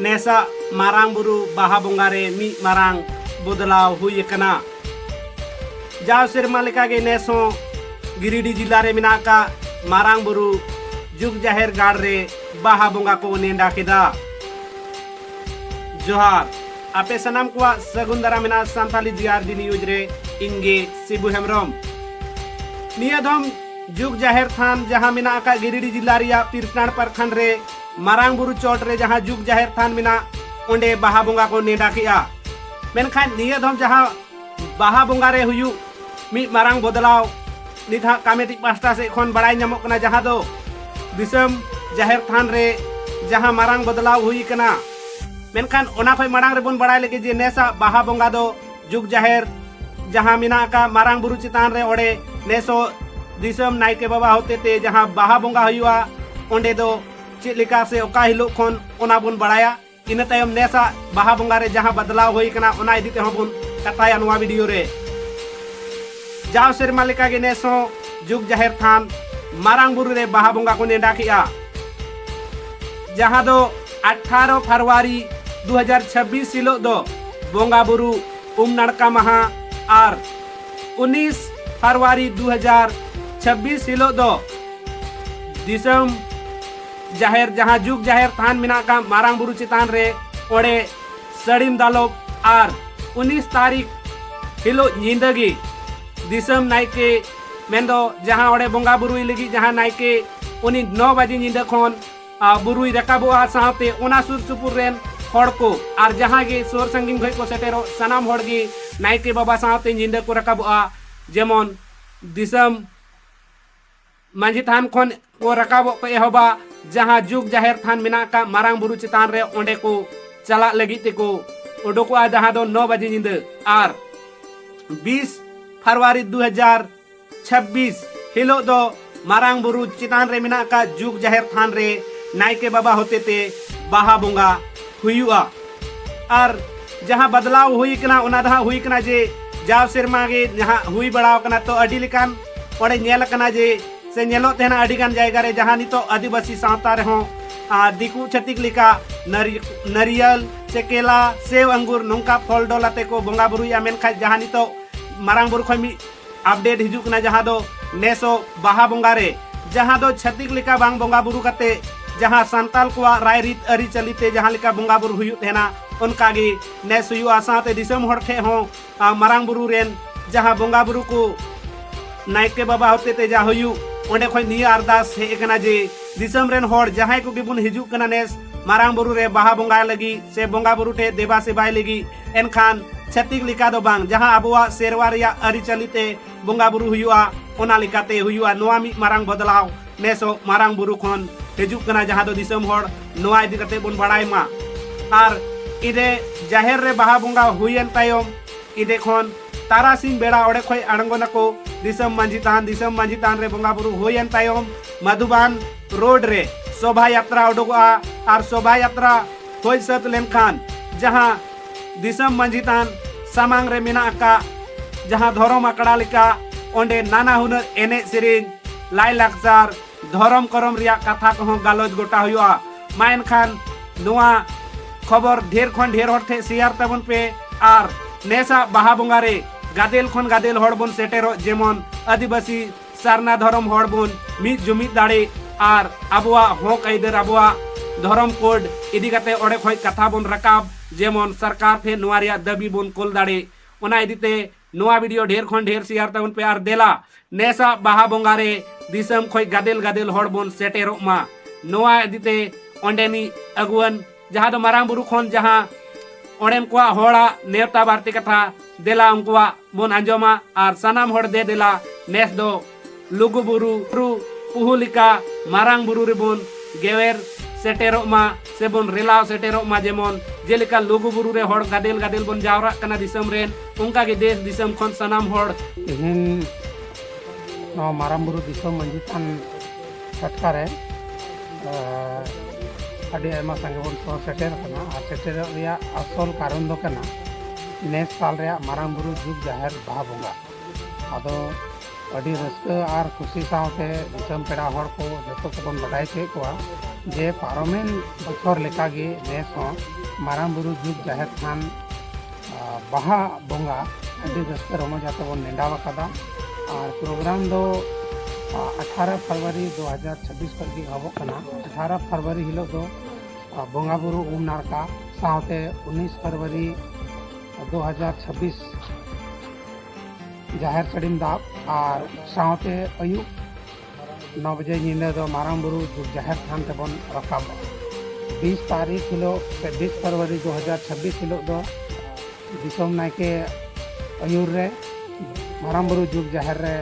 NASA Marang बुरु बाहा बोंगारे मी मारांग बदलाव हुई कना जाव सेरमा लेका गे नेसो गिरिडीह जिला रे मिना का मारांग बुरु जुग जाहिर गाड़ रे बाहा बोंगा को नेंडा केदा जोहार आपे सनाम को सगुंदरा मिना सांथाली जीआरडी न्यूज रे इंगे सिबु हेमरम नियदम जुग जाहिर थान जहां मिना का गिरिडीह जिला रिया पिरटाण प्रखंड रे मारांग बुरु चोट रे जहां जुग जाहिर थान मिना ओंडे बाहा बोंगा को नेंडा किया मेनखान नियदम जहां बाहा बोंगा रे हुयु मी मारांग बदलाव निथा कमेटी पास्टा से खन बड़ाई नामक कना जहां दो दिसम जाहिर थान रे जहां मारांग बदलाव हुई कना मेनखान ओना खय मारांग रे बन बड़ाई लगे जे नेसा बाहा बोंगा दो जुग जाहिर जहां मिना का मारांग बुरु चितान रे ओडे नेसो दिसम नायके बाबा होते ते जहां बाहा बोंगा हुआ ओंडे दो चिलिका से ओका हिलो खन ओना बन बड़ाया इन तायम नेसा बाहा बोंगा रे जहां बदलाव हुई कना ओना इदि ते हबन कथाया नवा वीडियो रे जाव सेरमा लेका गे नेसो जुग जाहिर थान मारांग बुरु रे बाहा बोंगा को नेंडा किया जहां दो 18 फरवरी 2026 हिलो दो बोंगा बुरु नाड़का महा और 19 फरवरी 2026 हिलो दो दिसम जाहिर जहां जुग जाहिर थान मिना का मारांग बुरु चितान रे ओडे सड़ीम दालोब और 19 तारीख हिलो निंदगी दिसम नायके मेंदो जहां ओडे बोंगा बुरुई लगी जहां नायके उनी 9 बजे निंदा खन बुरुई रकाबोआ साथे ओना सुर सुपुर रेन हड़ को और जहां गे सोर संगीन भई को सेटेरो सनाम हड़ गे नायके बाबा साथे निंदा को रकाबोआ जेमन दिसम मांझी थान खन को रकाबो को एहबा जहां जुग जाहिर थान मिना का मारांग बुरु चितान रे ओंडे को चला लगी ते को ओडोकोआ जहां दो 9 बजे निंदा और 20 फरवरी 2026 हिलो दो मारांग बुरु चितान रे मिना का जुग जाहिर थान रे नायके बाबा होते ते बाहा बोंगा हुआ और जहां बदलाव हुई कना ओना दहा हुई कना जे जाव सेरमा गे जहां हुई बड़ाव कना तो अडी लिकान ओडे नेल कना जे से नेलो तेना अडी गान जायगा रे जहां नितो आदिवासी सावता रे हो दिकु छतिक लिका नरियल से केला सेव अंगूर नोंका फल डोलाते को बोंगा बुरु या मेन खाय जहां नितो मारांग बुरु खमी अपडेट हिजुक ना जहां दो नेसो बाहा बोंगा रे जहां दो छतिक लिका बांग बोंगा बुरु कते जहां संताल को राय रीत अरी चलिते जहां लिका बोंगा बुरु हुयु तेना उनका गे नेस हुयु आसाते दिसम हड़ ठे हो मारांग बुरु रेन जहां बोंगा बुरु को नायके बाबा होते ते जा हुयु ओंडे खय निया अरदास हे एकना जे दिसम रेन हड़ जहां को गे बुन हिजुक कना नेस मारांग बुरु रे बाहा बोंगा लगी से बोंगा बुरु ठे देबा सेबाय लगी एनखान छतिक लिका दो बांग जहां अबुआ शेरवा रिया अरी चलिते बोंगा बुरु हुयुआ ओना लिकाते हुयुआ नोआ मी मारांग बदलाव नेसो मारांग बुरु खन हिजुक कना जहां दो दिसम हड़ नोआ इदि कते बन बड़ाय मा और इदे जाहिर रे बाहा बोंगा हुयन तायम इदे खन तारासिंग बेड़ा ओडे खय अड़ंगोना को दिसम मांझी तान रे बोंगा बुरु हुयन तायम मधुबान रोड रे शोभा यात्रा उडुगआ और शोभा यात्रा होय सत लेनखान जहां दिसम मांझी तान सामांग रे मिना का जहां धर्म आकड़ा लिका ओंडे नाना हुनर एने सेरेन लाई लाकचार धर्म करम रिया कथा को गालोज गोटा हुआ मायन खान नुआ खबर ढेर खन ढेर हरथे शेयर तबन पे और नेसा बाहा बोंगा रे गादेल खन गादेल हड़ बन सेटेरो जेमन आदिवासी सारना धर्म हड़ बन मिद जुमिद दाड़े और अबुआ हक आइदर अबुआ धर्म कोड इदी कते ओडे खय कथा बन रकाब जेमन सरकार ठे नोआ रिया दाबी बन कोल दाड़े ओना इदीते नोआ वीडियो ढेर खन ढेर शेयर तबन पे और देला नेसा बाहा बोंगा रे दिसम खय गादेल गादेल हड़ बन सेटेरो मा नोआ इदीते ओंडेनी अगुवन जहां दो मारांग बुरु खन जहां ओडेन को होड़ा नेवता बारती कथा देला उनकुआ बन अंजोमा और सनाम हड़ दे देला नेस दो लुगु बुरु पुहुलिका मारांग बुरु रे बन गेवेर सेटेरो मा से बन रिलाव सेटेरो मा जेमन जेलिका लुगु बुरु रे हड़ गादेल गादेल बन जावरा कना दिसम रेन उनका के देश दिसम खन सनाम हड़ इन नो मारांग बुरु दिसम मंजी थान सटकारे अभी आयमा संगे बन सो सेटेर कना आ सेटेर रिया असल कारण दो कना नेस साल रिया मारांग बुरु जुग जाहिर बाहा बोंगा आदो अभी रस्क और खुशी साथे दिसम पेड़ा हड़ को जतो को बन बडाय चे कोआ जे पारमेन बछर लेकागे नेस हों मारांग बुरु जुग जाहिर थान बाहा बोंगा अभी रस्ते रमज आते बन नेंडावा कदा और प्रोग्राम दो 18 फरवरी 2026 पर की हबो कना 18 फरवरी हिलो दो बोंगा बुरु उम नाड़का साथे 19 फरवरी 2026 जाहिर सड़ीम दाब और साथे अयुब 9 बजे नींदे दो मारांग बुरु जुग जाहिर थान ते बन रकाब 20 तारीख हिलो से 20 फरवरी 2026 हिलो दो दिसोम नायके अयुर रे मारांग बुरु जुग जाहिर रे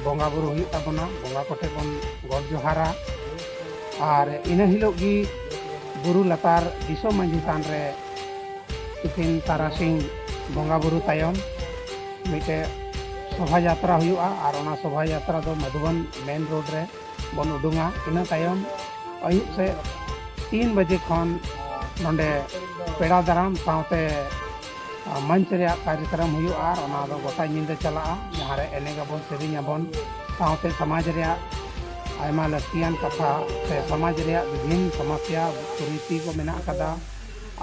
बोंगा बुरु हुई ताबना बोंगा कोठे बन गॉड जोहारा और इना हिलो की बुरु लतार दिसोम मंजी तान रे तिथिन तारासिंग बोंगा बुरु तायम मिटे शोभा यात्रा हुआ और ओना शोभा यात्रा दो मधुबन मेन रोड रे बन उडुंगा इना तायम अयुब से 3 बजे खन नोंडे पेड़ा दाराम साथे मंच रे कार्यक्रम हुआ और ओना दो गोटा निंदे चला जहाँ रे एनेगाबन सेरिंगाबन साथे समाज रे आयमा लक्तियान कथा से समाज रे विभिन्न समस्या कुरीति को मेना कदा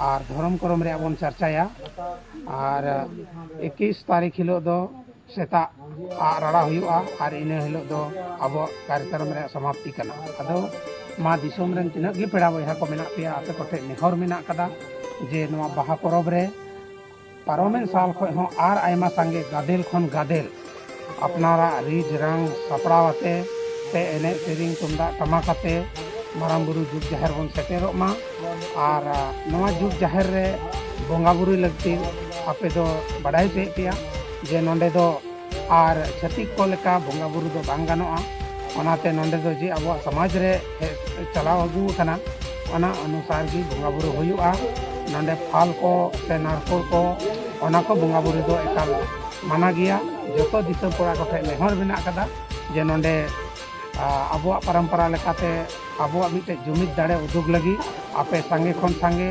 और धर्म करम रे बन चर्चाया और 21 तारीख हिलो दो सेता राड़ा हुआ और इन हिलो दो अब कार्यक्रम रे समाप्ति कना अदो मा दिसोम रेन तिनाग गे पेड़ा बहा को मेना पे आपे कोठे नेहर मेना कदा जे नवा बाहा परब रे पारमेन साल खो हो और आयमा संगे गादेल खन गादेल अपनारा रिज रंग सपड़ावते ते एने सेरिंग तुमदा टमाकाते मारांग बुरु जुग जाहिर बन सेटेरोग मा और नवा जुग जाहिर रे बोंगा बुरु लगती आपे दो बड़ाई पे पिया जे नोंडे दो और छतिक को लेका बोंगा बुरु दो बांग गानोआ ओनाते नोंडे दो जे अब समाज रे चलाव अगू कना ओना अनुसार की बोंगा बुरु हुआ नोंडे फाल को से नारकोल को ओना को बोंगा बुरु दो एकाल माना गया जो दिसम कोड़ा कोठे नेहर मेना कदा जे नोंडे अब परंपरा लेकाते अब मिटे जुमिद दाड़े उदुग लगी आपे संगे खन संगे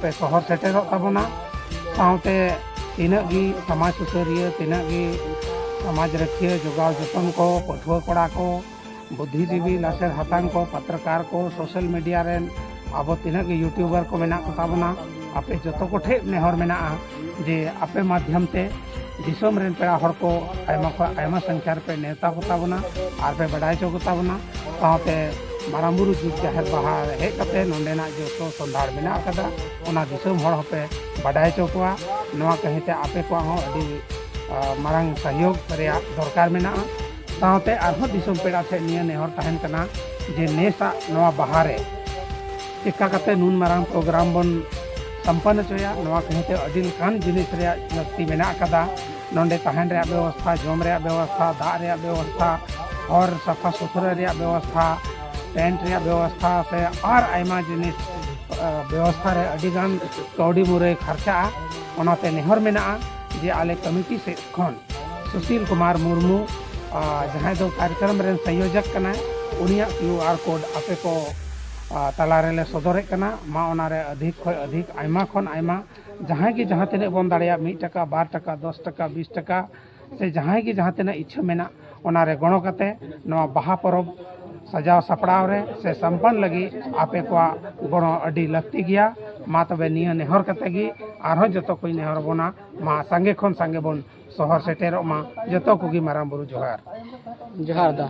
पे शहर सेटेरो ताबना साथे तीनगी समाज सुसरिया तीनगी समाज रखिया जोगाव जतन को पठुआ कोड़ा को बुद्धिजीवी लासेर हतान को पत्रकार को सोशल मीडिया रेन अब तीनगी यूट्यूबर को मेना को ताबना आपे जतो कोठे नेहर मेना जे आपे माध्यम ते दिसोम रेन पेड़ा हर को आयमा संख्या पे नेता को ताबना और पे बड़ाई चो को ताबना साथे मारांग बुरु जुग जाहिर बाहा हेज कते नोंडेना जो संधार मेना कदा ओना दिसोम हर होपे बड़ाई चो को नवा कहिते आपे को हो अडी मारांग सहयोग रेया दरकार मेना साथे आरहो दिसोम पेड़ा थे निया नेहर तहन कना जे नेसा नवा बाहारे चिका कते नून मारांग प्रोग्राम बन संपन्न चोया नवा कहिते अडी लकान जिनिस रेया लक्ति मेना कदा नोंडे तहन रेया व्यवस्था जम रेया व्यवस्था दा रेया व्यवस्था और सफा सुथरा रेया व्यवस्था टेंट रेया व्यवस्था से और आयमा जिनिस व्यवस्था रे अडी गान कौड़ी मुरे खर्चा ओनाते नेहर मेना जे आले कमिटी से खन सुशील कुमार मुर्मू जहाँ दो कार्यक्रम रेन संयोजक कना उनिया QR कोड आपे को तालारे ले सदरे कना मा ओनारे अधिक खय अधिक आयमा खन आयमा जहाँ की जहाँ तिने बन दाड़िया 1 टका 2 टका 10 टका 20 टका से जहाँ की जहाँ तिने इच्छा मेना ओनारे गणो कते नवा बाहा परब सजाव सपड़ाव रे से संपन्न लगी आपे को गणो अडी लगती गया मा तबे निया नेहर कते गी आरो जतो कोई नेहर बोना मा संगे खन संगे बन शहर सेटेरो मा जतो कोगी मारांग बुरु जोहार दा